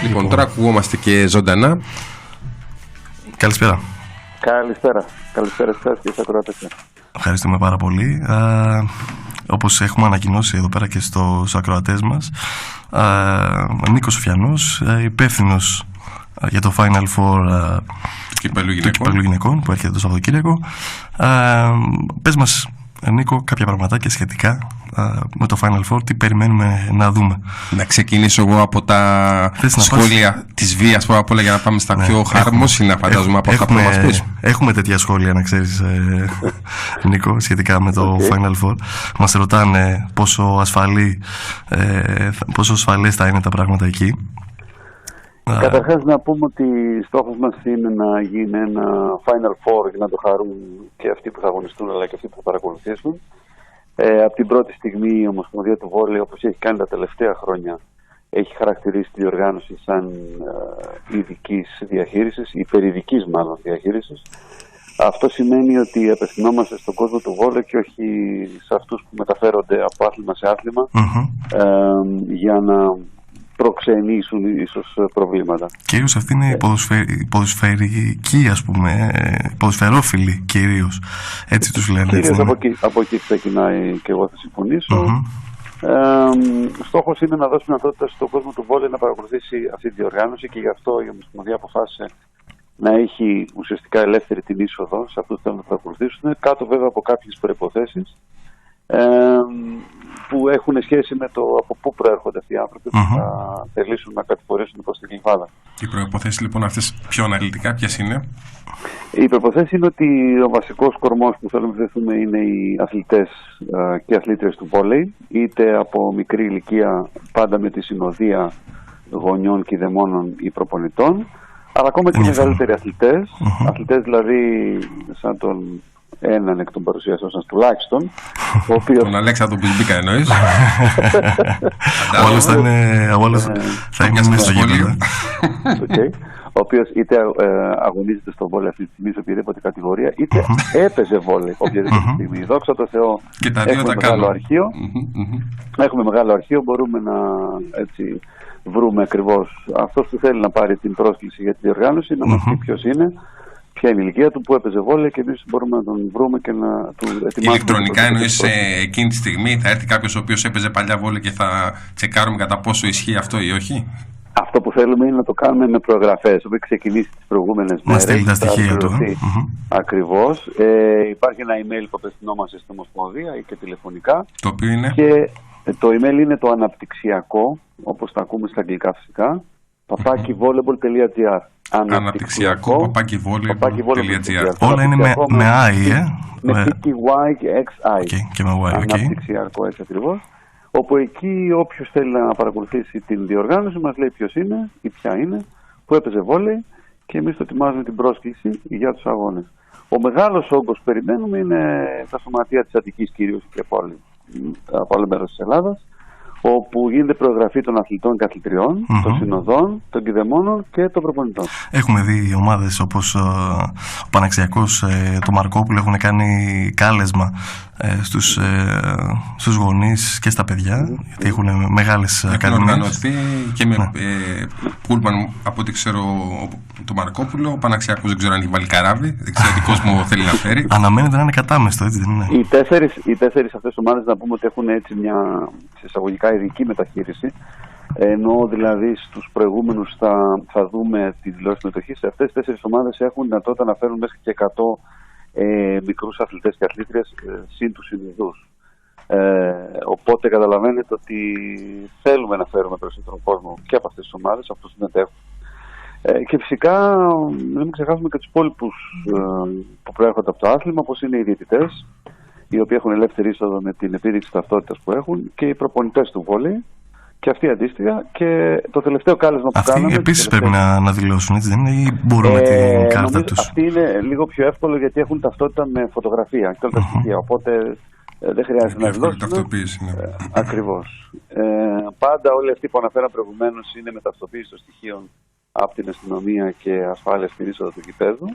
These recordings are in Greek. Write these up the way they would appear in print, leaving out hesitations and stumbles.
Λοιπόν, τώρα ακουγόμαστε και ζωντανά. Καλησπέρα. Καλησπέρα σας και στα ακροατές. Ευχαριστούμε πάρα πολύ. Όπως έχουμε ανακοινώσει εδώ πέρα και στους ακροατές μας, Νίκος Σοφιανός, υπεύθυνος για το Final Four του Κυπέλλου Γυναικών που έρχεται το Σαββατοκύριακο. Πες μας, Νίκο, κάποια πραγματάκια σχετικά με το Final Four, τι περιμένουμε να δούμε. Να ξεκινήσω εγώ από τα σχόλια της βίας πρώτα απ' όλα, για να πάμε στα πιο χαρμόσυνα, φαντάζομαι, από αυτά που μας πεις. Έχουμε τέτοια σχόλια, να ξέρεις, Νίκο, σχετικά με το Final Four. Μας ρωτάνε πόσο ασφαλές θα είναι τα πράγματα εκεί. Καταρχάς να πούμε ότι στόχος μας είναι να γίνει ένα Final Four για να το χαρούν και αυτοί που θα αγωνιστούν αλλά και αυτοί που θα παρακολουθήσουν. Από την πρώτη στιγμή η Ομοσπονδία του Βόλεϊ, όπως έχει κάνει τα τελευταία χρόνια, έχει χαρακτηρίσει τη διοργάνωση σαν ειδικής διαχείρισης, υπερειδικής μάλλον διαχείρισης. Αυτό σημαίνει ότι απευθυνόμαστε στον κόσμο του βόλεϊ και όχι σε αυτούς που μεταφέρονται από άθλημα σε άθλημα για να προξενήσουν ίσως προβλήματα. Κυρίως αυτή είναι η ποδοσφαιρική, ας πούμε, ποδοσφαιρόφιλοι κυρίως, έτσι τους λένε. Κυρίως από εκεί ξεκινάει και εγώ θα συμφωνήσω. Στόχος είναι να δώσει δυνατότητα στον κόσμο του βόλεϊ να παρακολουθήσει αυτή τη διοργάνωση και γι' αυτό η Ομοσπονδία αποφάσισε να έχει ουσιαστικά ελεύθερη την είσοδο σε αυτούς που θέλουν να παρακολουθήσουν, κάτω βέβαια από κάποιες προϋποθέσεις που έχουν σχέση με το από πού προέρχονται αυτοί οι άνθρωποι που θα θελήσουν να κατηφορήσουν προς την Γλυφάδα. Οι προϋποθέσεις λοιπόν αυτές πιο αναλυτικά ποιες είναι? Η προϋποθέση είναι ότι ο βασικός κορμός που θέλουμε να βρεθούμε είναι οι αθλητές και αθλήτριες του βόλεϊ, είτε από μικρή ηλικία, πάντα με τη συνοδεία γονιών και δαιμόνων ή προπονητών, αλλά ακόμα και μεγαλύτεροι αθλητές, αθλητές δηλαδή σαν τον έναν εκ των παρουσιαστών σας τουλάχιστον, ο οποίος... Τον Αλέξανδρο Μπισμπίκα εννοείς? Ο άλλος θα είναι μέσα στο γήπεδο. Ο οποίος είτε αγωνίζεται στο βόλεϊ αυτή τη στιγμή σε οποιαδήποτε κατηγορία, είτε έπαιζε βόλεϊ οποιαδήποτε στιγμή. Δόξα τω Θεώ, έχουμε μεγάλο αρχείο. Έχουμε μεγάλο αρχείο, μπορούμε να βρούμε ακριβώς αυτός που θέλει να πάρει την πρόσκληση για τη διοργάνωση, να μας πει ποιος είναι, ποια είναι η ηλικία του, που έπαιζε βόλεϊ και εμείς μπορούμε να τον βρούμε και να του ετοιμάσουμε. Ηλεκτρονικά εννοείς εκείνη τη στιγμή θα έρθει κάποιος ο οποίος έπαιζε παλιά βόλεϊ και θα τσεκάρουμε κατά πόσο ισχύει αυτό ή όχι? Αυτό που θέλουμε είναι να το κάνουμε με προεγγραφές. Όπου έχει ξεκινήσει τις προηγούμενες μέρες. Μας στείλει τα στοιχεία του. Ακριβώς. Υπάρχει ένα email που απευθυνόμαστε στην Ομοσπονδία ή και τηλεφωνικά. Το οποίο είναι? Και το email είναι το αναπτυξιακό, όπως τα ακούμε στα αγγλικά φυσικά, papaki-volleyball.gr. Αναπτυξιακό papaki-volleyball.gr. Όλα είναι με I, με Y και XI. Και με Y, αναπτυξιακό, έτσι ακριβώς. Όπου εκεί όποιος θέλει να παρακολουθήσει την διοργάνωση μας λέει ποιος είναι ή ποια είναι, που έπαιζε βόλεϊ και εμείς το ετοιμάζουμε την πρόσκληση για τους αγώνες. Ο μεγάλος όγκος που περιμένουμε είναι τα σωματεία της Αττικής κυρίως και από άλλο μέρος της Ελλάδας, όπου γίνεται προεγγραφή των αθλητών και αθλητριών, των συνοδών, των κηδεμόνων και των προπονητών. Έχουμε δει ομάδες όπως ο Παναξιακός, το Μαρκόπουλο, έχουν κάνει κάλεσμα στους γονείς και στα παιδιά, γιατί έχουν μεγάλες ακαδημίες. Έχουν οργανωθεί και με πούλμαν, από ό,τι ξέρω, το Μαρκόπουλο. Ο Παναξιακός δεν ξέρω αν έχει βάλει καράβι, δεν ξέρω τι κόσμο θέλει να φέρει. Αναμένεται να είναι κατάμεστο, έτσι δεν είναι? Οι τέσσερις αυτές ομάδες, να πούμε ότι έχουν έτσι μια εισαγωγικά ειδική μεταχείριση, ενώ δηλαδή στους προηγούμενους θα δούμε τη δηλώση συμμετοχής. Σε αυτές τις τέσσερις ομάδες έχουν δυνατότητα να φέρουν μέχρι και 100 μικρούς αθλητές και αθλήτριες συν τους συνειδούς. Οπότε καταλαβαίνετε ότι θέλουμε να φέρουμε περισσότερο κόσμο και από αυτές τις ομάδες, αυτούς που συμμετέχουν. Και φυσικά μην ξεχάσουμε και τους υπόλοιπους που προέρχονται από το άθλημα, όπως είναι οι διαιτητές, οι οποίοι έχουν ελεύθερη είσοδο με την επίδειξη ταυτότητας που έχουν, και οι προπονητές του βόλεϊ, και αυτοί αντίστοιχα. Και το τελευταίο κάλεσμα που κάναμε... Αυτοί επίσης πρέπει να δηλώσουν, έτσι δεν είναι, ή μπορούν με την κάρτα τους? Αυτή είναι λίγο πιο εύκολο γιατί έχουν ταυτότητα με φωτογραφία και όλα τα στοιχεία. Οπότε δεν χρειάζεται να δηλώσουν. Ακριβώς. Πάντα όλοι αυτοί που αναφέραν προηγουμένως είναι με ταυτοποίηση των στοιχείων από την αστυνομία και ασφάλεια στην είσοδο του γηπέδου.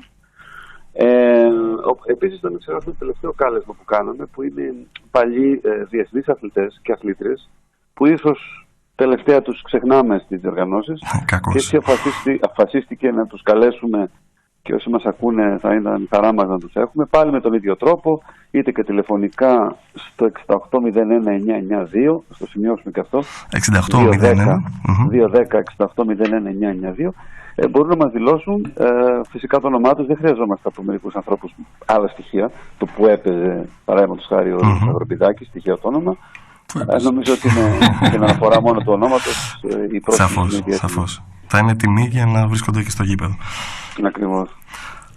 Επίσης, να μην ξεχάσουμε το τελευταίο κάλεσμα που κάναμε, που είναι παλιοί διεθνείς αθλητές και αθλήτριες, που ίσως τελευταία τους ξεχνάμε στις διοργανώσεις. Και έτσι αποφασίστηκε να τους καλέσουμε, και όσοι μας ακούνε θα ήταν χαρά μας να τους έχουμε, πάλι με τον ίδιο τρόπο, είτε και τηλεφωνικά στο 6801-992, στο σημειώσουμε και αυτό, 210-6801-992, μπορούν να μας δηλώσουν φυσικά το όνομά τους. Δεν χρειαζόμαστε από μερικούς ανθρώπους άλλα στοιχεία, το που έπαιζε παραδείγματος χάρη ο Αγροπηδάκης, στοιχείο το όνομα. Νομίζω ότι είναι την αναφορά μόνο του ονόματος η πρόσκληση. Σαφώς. Θα είναι τιμή για να βρίσκονται και στο γήπεδο. Ακριβώς.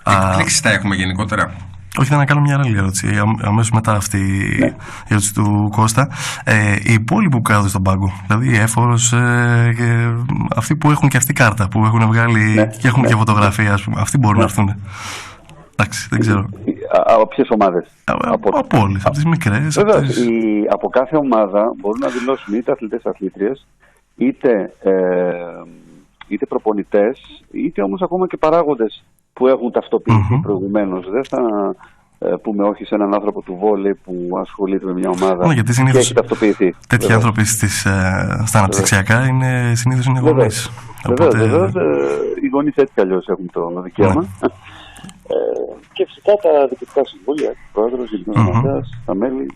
Εκπλήξεις θα έχουμε γενικότερα? Όχι, να κάνω μια άλλη ερώτηση. Αμέσως μετά αυτή η ερώτηση του Κώστα. Οι υπόλοιποι που κάθονται στον πάγκο, δηλαδή η Έφορος, αυτοί που έχουν και αυτή κάρτα, που έχουν βγάλει και έχουν και φωτογραφία, ας πούμε, αυτοί μπορούν να έρθουν? Εντάξει, δεν ξέρω. Από ποιες ομάδες? Από όλες, από τις μικρές. Από κάθε ομάδα μπορούν να δηλώσουν είτε αθλητές-αθλήτριες, είτε προπονητές, είτε όμως ακόμα και παράγοντες που έχουν ταυτοποιηθεί προηγουμένως. Δεν θα πούμε όχι σε έναν άνθρωπο του βόλεϊ που ασχολείται με μια ομάδα γιατί και έχει ταυτοποιηθεί. Τέτοιοι άνθρωποι στα αναπτυξιακά συνήθως είναι γονείς. Βεβαίως. Οι γονείς έτσι κι αλλιώς έχουν το δικαίωμα. Και φυσικά τα διοικητικά συμβούλια, πρόεδρος, γενικός γραμματέας, τα μέλη.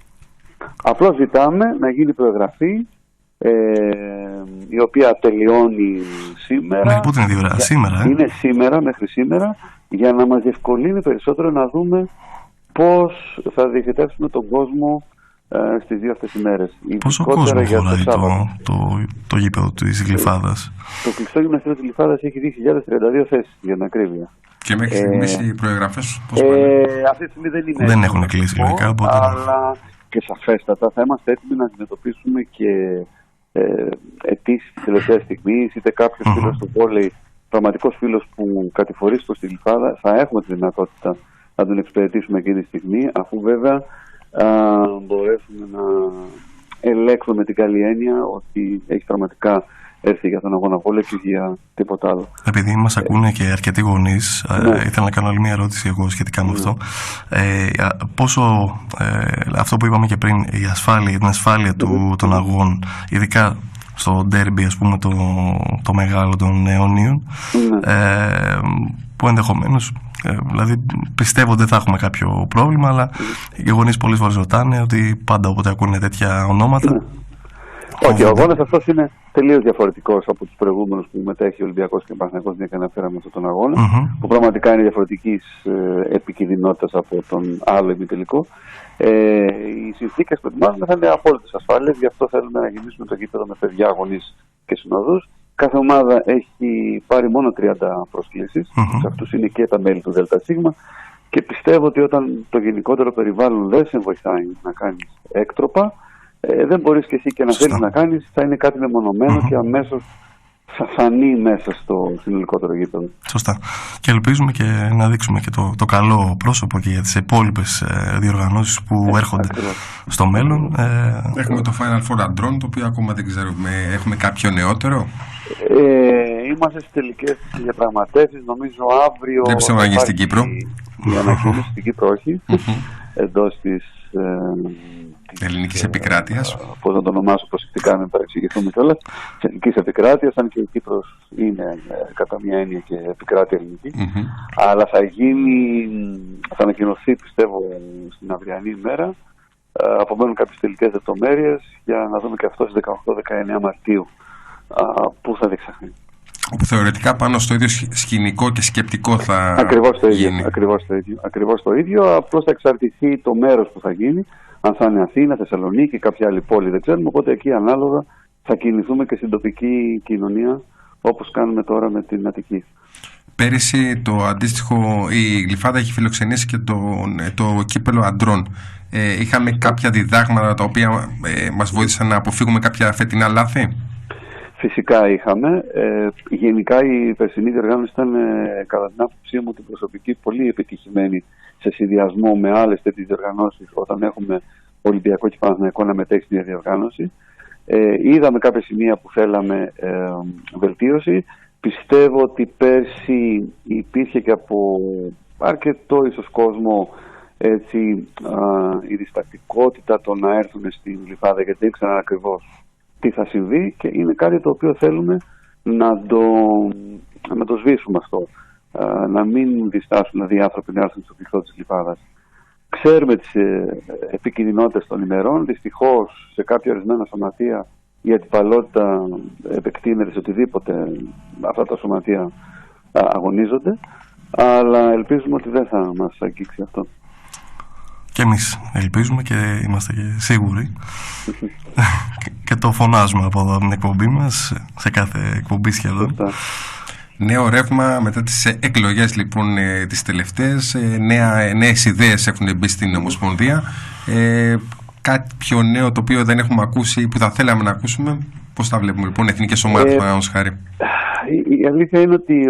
Απλώς ζητάμε να γίνει προεγγραφή, η οποία τελειώνει σήμερα. Μέχρι πότε είναι διορά? Σήμερα. Είναι σήμερα, μέχρι σήμερα, για να μας διευκολύνει περισσότερο να δούμε πώς θα διοικητεύσουμε τον κόσμο στις δύο αυτές ημέρες. Πόσο κόσμο χωράει το γήπεδο της Γλυφάδας? Το κλειστό γυμναστήριο της Γλυφάδας έχει 2.032 θέσεις, για την ακρίβεια. Και μέχρι στιγμής οι προεγγραφές πώς αυτή τη στιγμή δεν έχουν κλείσει λογικά, αλλά και σαφέστατα θα είμαστε έτοιμοι να αντιμετωπίσουμε και αιτήσεις της τελευταίας στιγμής, είτε κάποιος φίλος του βόλεϊ, πραγματικός φίλος που κατηφορήσει προς τη Γλυφάδα, θα έχουμε τη δυνατότητα να τον εξυπηρετήσουμε εκείνη τη στιγμή, αφού βέβαια μπορέσουμε να ελέγξουμε με την καλή έννοια ότι έχει πραγματικά έρθει για τον αγώνα βόλεϊ και για τίποτα άλλο. Επειδή μας ακούνε και αρκετοί γονείς, ήθελα να κάνω άλλη μια ερώτηση εγώ σχετικά με αυτό. Πόσο αυτό που είπαμε και πριν, την ασφάλεια των αγώνων, ειδικά στο ντέρμπι, ας πούμε, το μεγάλο των αιωνίων, που ενδεχομένως, δηλαδή πιστεύω ότι δεν θα έχουμε κάποιο πρόβλημα, αλλά οι γονείς πολλές φορές ρωτάνε ότι πάντα όποτε ακούνε τέτοια ονόματα. Όχι, ο αγώνας αυτός είναι τελείως διαφορετικός από τους προηγούμενους που μετέχει ο Ολυμπιακός και ο Παναθηναϊκός, μια και αναφέραμε αυτόν τον αγώνα, που πραγματικά είναι διαφορετικής επικινδυνότητας από τον άλλο ημιτελικό. Οι συνθήκες που ετοιμάζουμε θα είναι απόλυτες ασφάλειες, γι' αυτό θέλουμε να γεμίσουμε το γήπεδο με παιδιά, γονείς και συνοδούς. Κάθε ομάδα έχει πάρει μόνο 30 προσκλήσεις, σε αυτούς είναι και τα μέλη του ΔΣ, και πιστεύω ότι όταν το γενικότερο περιβάλλον δεν σε βοηθάει να κάνεις έκτροπα, δεν μπορείς και εσύ και να θέλεις να κάνεις, θα είναι κάτι μεμονωμένο και αμέσως θα φανεί μέσα στο συνολικότερο γήπεδο. Σωστά. Και ελπίζουμε και να δείξουμε και το καλό πρόσωπο και για τις υπόλοιπες διοργανώσεις που έρχονται στο μέλλον. Έχουμε το Final Four αντρών, το οποίο ακόμα δεν ξέρουμε. Έχουμε κάποιο νεότερο? Είμαστε στις τελικές διαπραγματεύσεις. Νομίζω αύριο. Δεν πιστεύω να γίνει στην Κύπρο. Η ανακοίνωση στην Κύπρο, όχι. Εντός της ελληνικής επικράτειας. Πώς να το ονομάσω προσεκτικά, μην παρεξηγηθούμε κιόλας. Της ελληνικής επικράτειας, αν και η Κύπρος είναι κατά μια έννοια και επικράτεια ελληνική. Αλλά θα ανακοινωθεί, πιστεύω, στην αυριανή ημέρα. Απομένουν κάποιες τελικές λεπτομέρειες για να δούμε και αυτό στις 18-19 Μαρτίου πού θα διεξαχθεί. Όπου θεωρητικά πάνω στο ίδιο σκηνικό και σκεπτικό θα γίνει. Ακριβώς το ίδιο, απλώς θα εξαρτηθεί το μέρος που θα γίνει. Αν θα είναι Αθήνα, Θεσσαλονίκη, κάποια άλλη πόλη δεν ξέρουμε, οπότε εκεί ανάλογα θα κινηθούμε και στην τοπική κοινωνία, όπως κάνουμε τώρα με την Αττική. Πέρυσι το αντίστοιχο, η Γλυφάδα έχει φιλοξενήσει και το κύπελο αντρών. Είχαμε κάποια διδάγματα τα οποία μας βοήθησαν να αποφύγουμε κάποια φετινά λάθη? Φυσικά είχαμε. Γενικά η περσινή διοργάνωση ήταν, κατά την άποψή μου, την προσωπική, πολύ επιτυχημένη σε συνδυασμό με άλλες τέτοιες διοργανώσεις, όταν έχουμε Ολυμπιακό και Παναθηναϊκό να μετέχει στην διοργάνωση. Είδαμε κάποια σημεία που θέλαμε βελτίωση. Πιστεύω ότι πέρσι υπήρχε και από αρκετό ίσως κόσμο, έτσι, η διστακτικότητα το να έρθουν στην Γλυφάδα, γιατί δεν ήξεραν ακριβώς τι θα συμβεί, και είναι κάτι το οποίο θέλουμε να το σβήσουμε αυτό. Να μην διστάσουν δηλαδή οι άνθρωποι να έρθουν στο πληθό της Γλυφάδας. Ξέρουμε τις επικινδυνότητες των ημερών. Δυστυχώς σε κάποια ορισμένα σωματεία η αντιπαλότητα επεκτείνεται σε οτιδήποτε αυτά τα σωματεία αγωνίζονται, αλλά ελπίζουμε ότι δεν θα μας αγγίξει αυτό. Και εμείς ελπίζουμε και είμαστε και σίγουροι και το φωνάζουμε από εδώ την εκπομπή μας, σε κάθε εκπομπή σχεδόν. Νέο ρεύμα μετά τις εκλογές λοιπόν τις τελευταίες, νέες ιδέες έχουν μπει στην Ομοσπονδία, κάποιο νέο το οποίο δεν έχουμε ακούσει ή που θα θέλαμε να ακούσουμε. Πώς τα βλέπουμε λοιπόν, εθνικές ομάδες παραδείγματος χάρη? Η αλήθεια είναι ότι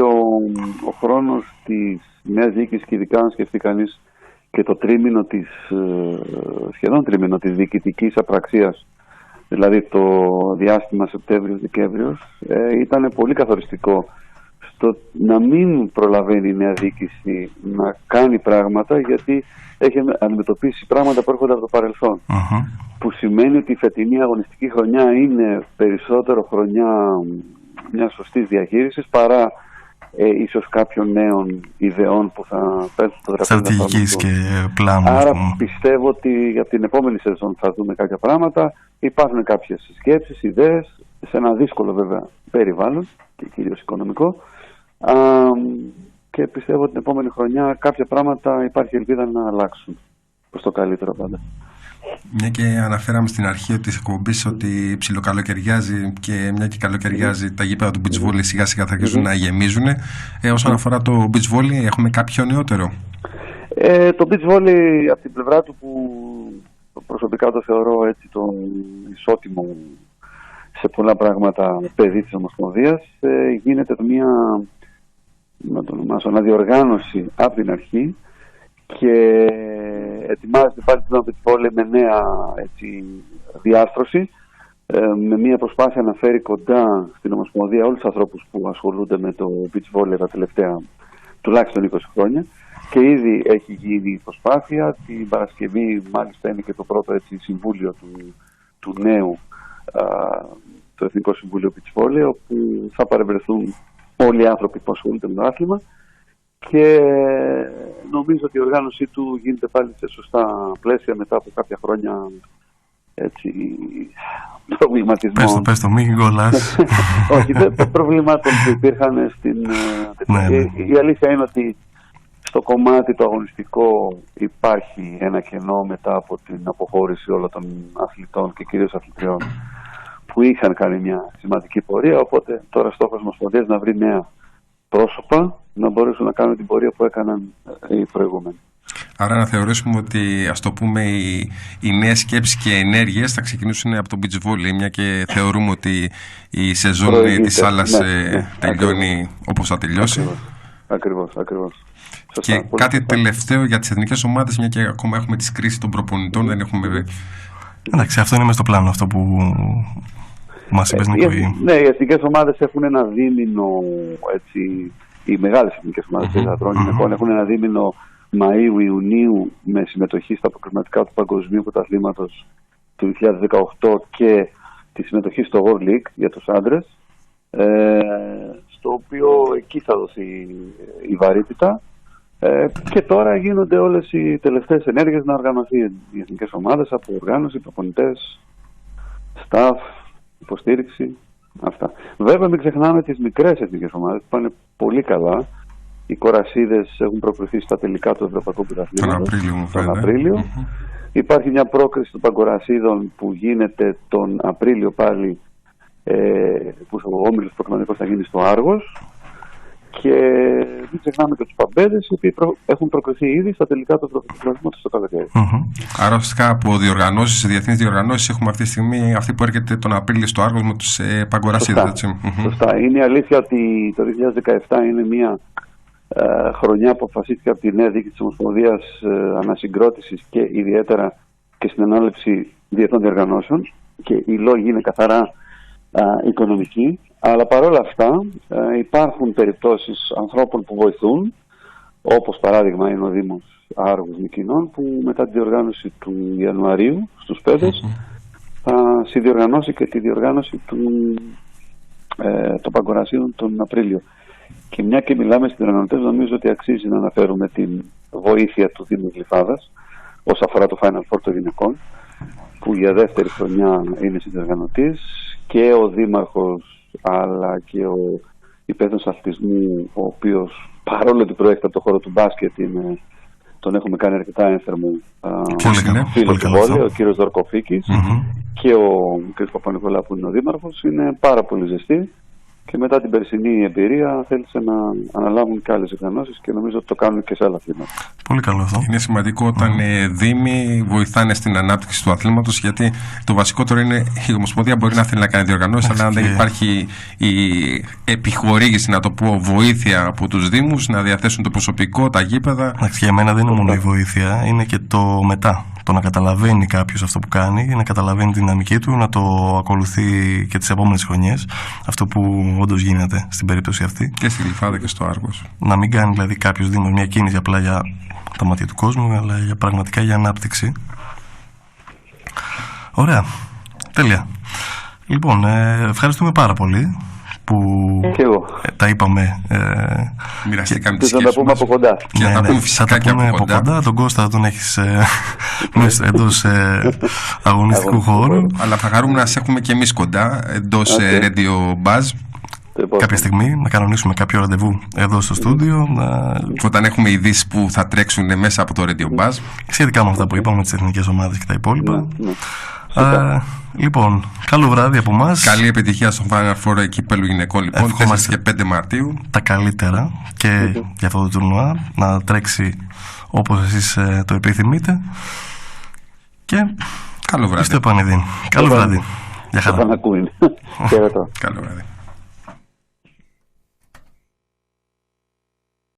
ο χρόνος της νέας διοίκησης, και ειδικά αν σκεφτεί κανείς και το τρίμηνο σχεδόν τρίμηνο της διοικητικής απραξίας, δηλαδή το διάστημα Σεπτέμβριος-Δεκέμβριος, ήταν πολύ καθοριστικό στο να μην προλαβαίνει η νέα διοίκηση να κάνει πράγματα, γιατί έχει αντιμετωπίσει πράγματα που έρχονται από το παρελθόν. Που σημαίνει ότι η φετινή αγωνιστική χρονιά είναι περισσότερο χρονιά μιας σωστής διαχείρισης παρά ίσως κάποιων νέων ιδεών που θα πέσουν στο τραπέζι. Στρατηγικής και πλάνου. Άρα πιστεύω ότι για την επόμενη σεζόν θα δούμε κάποια πράγματα. Υπάρχουν κάποιες σκέψεις, ιδέες, σε ένα δύσκολο βέβαια περιβάλλον και κυρίως οικονομικό. Και πιστεύω ότι την επόμενη χρονιά κάποια πράγματα υπάρχει ελπίδα να αλλάξουν προς το καλύτερο πάντα. Μια και αναφέραμε στην αρχή της εκπομπής ότι ψιλοκαλοκαιριάζει, και μια και καλοκαιριάζει, τα γήπεδα του beach volley σιγά σιγά θα αρχίσουν να γεμίζουν. Όσον αφορά το beach volley, έχουμε κάποιο νεότερο? Το beach volley από την πλευρά του, που προσωπικά το θεωρώ έτσι το ισότιμο σε πολλά πράγματα παιδί της Ομοσπονδίας, γίνεται μια, να το ονομάσω, αναδιοργάνωση από την αρχή, και ετοιμάζεται πάλι το beach volley με νέα έτσι, διάστρωση, με μια προσπάθεια να φέρει κοντά στην Ομοσπονδία όλους τους ανθρώπους που ασχολούνται με το beach volley τα τελευταία τουλάχιστον 20 χρόνια, και ήδη έχει γίνει η προσπάθεια. Την Παρασκευή μάλιστα είναι και το πρώτο έτσι, συμβούλιο του νέου, το Εθνικό Συμβούλιο beach volley, όπου θα παρευρεθούν όλοι οι άνθρωποι που ασχολούνται με το άθλημα, και νομίζω ότι η οργάνωσή του γίνεται πάλι σε σωστά πλαίσια μετά από κάποια χρόνια έτσι, προβληματισμών. Πες το, μην κολλάς. Όχι, των προβλημάτων που υπήρχαν στην... Η αλήθεια είναι ότι στο κομμάτι το αγωνιστικό υπάρχει ένα κενό μετά από την αποχώρηση όλων των αθλητών και κυρίως αθλητριών που είχαν κάνει μια σημαντική πορεία, οπότε τώρα στόχος μας είναι να βρει νέα πρόσωπα να μπορέσουν να κάνουν την πορεία που έκαναν οι προηγούμενοι. Άρα να θεωρήσουμε ότι, ας το πούμε, οι νέες σκέψεις και ενέργειες θα ξεκινήσουν από το beach volley, μια και θεωρούμε ότι η σεζόν της άλλας τελειώνει όπως θα τελειώσει. Ακριβώς. Και σωστά, κάτι τελευταίο για τις εθνικές ομάδες, μια και ακόμα έχουμε τις κρίσεις των προπονητών, δεν έχουμε... Εντάξει, αυτό είναι μες στο πλάνο, αυτό που μας είπες, Νίκο. Ναι, οι εθνικές ομάδες έχουν ένα δίμηνο, έτσι, οι μεγάλες εθνικές ομάδες των ανδρών γυναικών έχουν ένα δίμηνο Μαΐου-Ιουνίου με συμμετοχή στα προκριματικά του Παγκοσμίου Πρωταθλήματος του 2018 και τη συμμετοχή στο World League για τους άντρες, στο οποίο εκεί θα δοθεί η βαρύτητα, και τώρα γίνονται όλες οι τελευταίες ενέργειες να οργανωθεί οι εθνικές ομάδες από οργάνωση, προπονητές, staff, υποστήριξη, αυτά. Βέβαια μην ξεχνάμε τις μικρές εθνικές ομάδες που πάνε πολύ καλά. Οι κορασίδες έχουν προκριθεί στα τελικά του Ευρωπαϊκού Πρωταθλήματος τον Απρίλιο. Υπάρχει μια πρόκριση των παγκορασίδων που γίνεται τον Απρίλιο πάλι, που ο όμιλος προκριματικός θα γίνει στο Άργος. Και μην ξεχνάμε και τους παμπέδες, οι οποίοι έχουν προκριθεί ήδη στα τελικά του Ευρωπαϊκού Πρωταθλήματος στο καλοκαίρι. Άρα ουσιαστικά από διοργανώσεις, διεθνείς διοργανώσεις, έχουμε αυτή τη στιγμή αυτή που έρχεται τον Απρίλιο στο Άργος με τους παγκορασίδες. Σωστά. Είναι η αλήθεια ότι το 2017 είναι μια χρονιά που αποφασίστηκε από τη νέα διοίκηση της Ομοσπονδίας ανασυγκρότησης και ιδιαίτερα και στην ανάληψη διεθνών διοργανώσεων, και οι λόγοι είναι καθαρά οικονομικοί, αλλά παρόλα αυτά υπάρχουν περιπτώσεις ανθρώπων που βοηθούν, όπως παράδειγμα είναι ο Δήμος Άργους Μυκηνών, που μετά τη διοργάνωση του Ιανουαρίου στους Πέδες θα συνδιοργανώσει και τη διοργάνωση των Παγκορασίων τον Απρίλιο. Και μια και μιλάμε στις διοργανωτές, νομίζω ότι αξίζει να αναφέρουμε την βοήθεια του Δήμου Γλυφάδας όσον αφορά το Final Four των γυναικών, που για δεύτερη χρονιά είναι συνδιοργανωτής, και ο Δήμαρχος αλλά και ο υπεύθυνος αθλητισμού, ο οποίος παρόλο ότι προέρχεται από το χώρο του μπάσκετ, τον έχουμε κάνει αρκετά ένθερμο φίλο του βόλεϊ, ο κύριος Δορκοφίκης, και ο κ. Παπα-Νικολά που είναι ο Δήμαρχος, είναι πάρα πολύ ζεστοί και μετά την περσινή εμπειρία θέλησε να αναλάβουν και άλλες οργανώσεις και νομίζω ότι το κάνουν και σε άλλα αθλήματα. Πολύ καλό αυτό. Είναι σημαντικό όταν δήμοι βοηθάνε στην ανάπτυξη του αθλήματος, γιατί το βασικότερο είναι η Ομοσπονδία μπορεί να θέλει να κάνει διοργανώσεις, αλλά αν δεν υπάρχει η επιχορήγηση, να το πω, βοήθεια από τους δήμους να διαθέσουν το προσωπικό, τα γήπεδα. Για μένα δεν είναι μόνο η βοήθεια, είναι και το μετά. Το να καταλαβαίνει κάποιος αυτό που κάνει, να καταλαβαίνει τη δυναμική του, να το ακολουθεί και τις επόμενες χρονιές. Αυτό που όντως γίνεται στην περίπτωση αυτή. Και στη Γλυφάδα και στο Άργος. Να μην κάνει δηλαδή κάποιος δήμος μια κίνηση απλά για τα μάτια του κόσμου, αλλά πραγματικά για ανάπτυξη. Ωραία. Τέλεια. Λοιπόν, ευχαριστούμε πάρα πολύ που τα είπαμε. Μοιραστήκαμε τις σκέψεις μας. Θα τα πούμε από κοντά. Και θα τα πούμε φυσικά και από κοντά. Τον Κώστα τον έχεις εντός αγωνιστικού χώρου. Αλλά θα χαρούμε να σε έχουμε και εμείς κοντά, εντός Radio Buzz. Κάποια στιγμή να κανονίσουμε κάποιο ραντεβού εδώ στο στούντιο. Όταν έχουμε ειδήσεις που θα τρέξουν μέσα από το Radio Buzz. Σχετικά με αυτά που είπαμε, με τις εθνικές ομάδες και τα υπόλοιπα. Λοιπόν, καλό βράδυ από εμάς. Καλή επιτυχία στον Final Four κυπέλλου γυναικών, λοιπόν, 4 και 5 Μαρτίου. Τα καλύτερα και για αυτό το τουρνουά, να τρέξει όπως εσείς το επιθυμείτε. Και καλό βράδυ. Είστε επανειδήν. Καλό βράδυ. Γεια χαρά. Καλό βράδυ.